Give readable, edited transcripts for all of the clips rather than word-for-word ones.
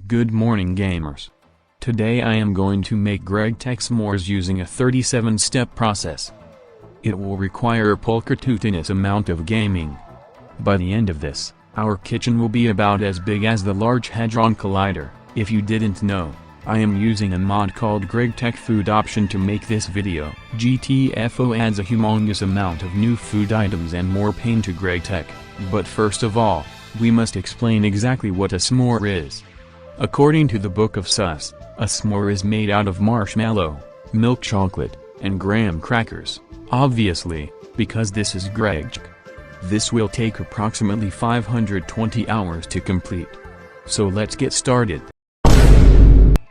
Good morning gamers. Today I am going to make GregTech s'mores using a 37-step process. It will require a pulchritudinous amount of gaming. By the end of this, our kitchen will be about as big as the Large Hadron Collider. If you didn't know, I am using a mod called GregTech Food Option to make this video. GTFO adds a humongous amount of new food items and more pain to GregTech, but first of all, we must explain exactly what a s'more is. According to the Book of Sus, a s'more is made out of marshmallow, milk chocolate, and graham crackers, obviously, because this is GregTech. This will take approximately 520 hours to complete. So let's get started.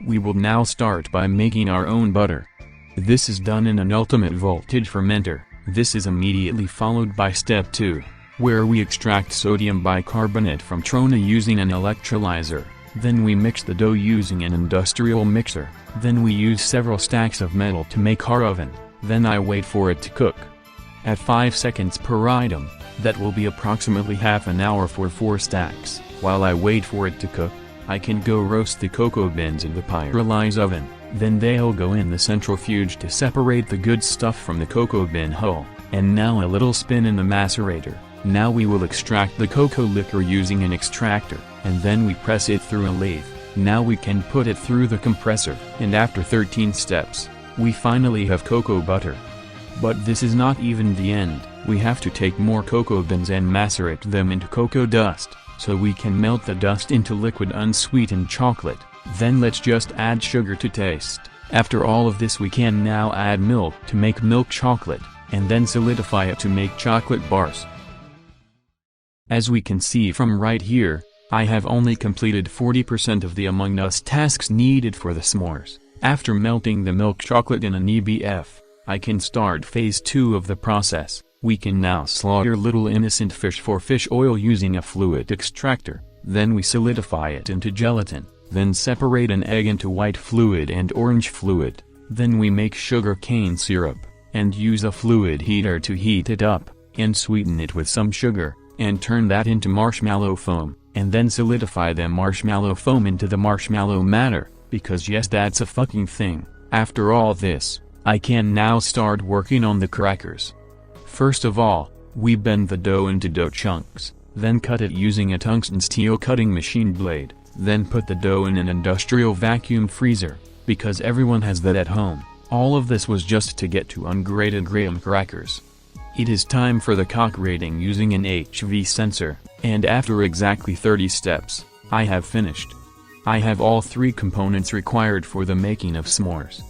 We will now start by making our own butter. This is done in an ultimate voltage fermenter. This is immediately followed by step 2, where we extract sodium bicarbonate from trona using an electrolyzer. Then we mix the dough using an industrial mixer. Then we use several stacks of metal to make our oven. Then I wait for it to cook. At 5 seconds per item, that will be approximately half an hour for 4 stacks. While I wait for it to cook, I can go roast the cocoa beans in the pyrolyze oven. Then they'll go in the centrifuge to separate the good stuff from the cocoa bean hull. And now a little spin in the macerator. Now we will extract the cocoa liquor using an extractor, and then we press it through a lathe. Now we can put it through the compressor, and after 13 steps, we finally have cocoa butter. But this is not even the end. We have to take more cocoa beans and macerate them into cocoa dust, so we can melt the dust into liquid unsweetened chocolate. Then let's just add sugar to taste. After all of this we can now add milk to make milk chocolate, and then solidify it to make chocolate bars. As we can see from right here, I have only completed 40% of the Among Us tasks needed for the s'mores. After melting the milk chocolate in an EBF, I can start phase 2 of the process. We can now slaughter little innocent fish for fish oil using a fluid extractor. Then we solidify it into gelatin. Then separate an egg into white fluid and orange fluid. Then we make sugar cane syrup, and use a fluid heater to heat it up, and sweeten it with some sugar, and turn that into marshmallow foam, and then solidify the marshmallow foam into the marshmallow matter, because yes, that's a fucking thing. After all this, I can now start working on the crackers. First of all, we bend the dough into dough chunks, then cut it using a tungsten steel cutting machine blade, then put the dough in an industrial vacuum freezer, because everyone has that at home. All of this was just to get to ungraded graham crackers. It is time for the cock rating using an HV sensor, and after exactly 30 steps, I have finished. I have all 3 components required for the making of s'mores.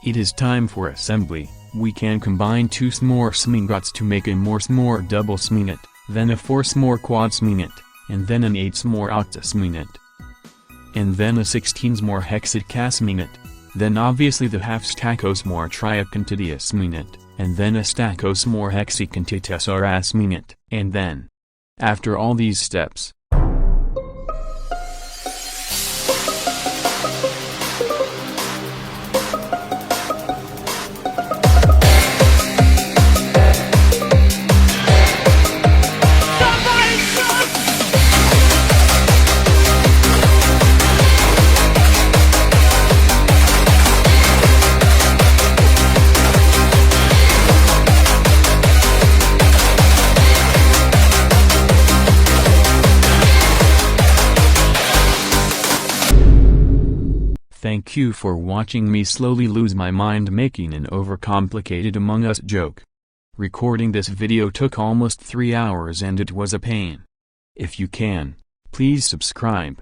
It is time for assembly. We can combine 2 s'more to make a more s'more double s'mingot, then a 4 s'more quad s'mingot, and then an 8's'more OctoS'mingot. And then a 16 s'more hexad-s'mingot. Then obviously the half stack o's'more TriacontadyoS'mingot, and then a stack o's'more hexacontadyoS'mingot. And then, after all these steps, thank you for watching me slowly lose my mind making an overcomplicated Among Us joke. Recording this video took almost 3 hours and it was a pain. If you can, please subscribe.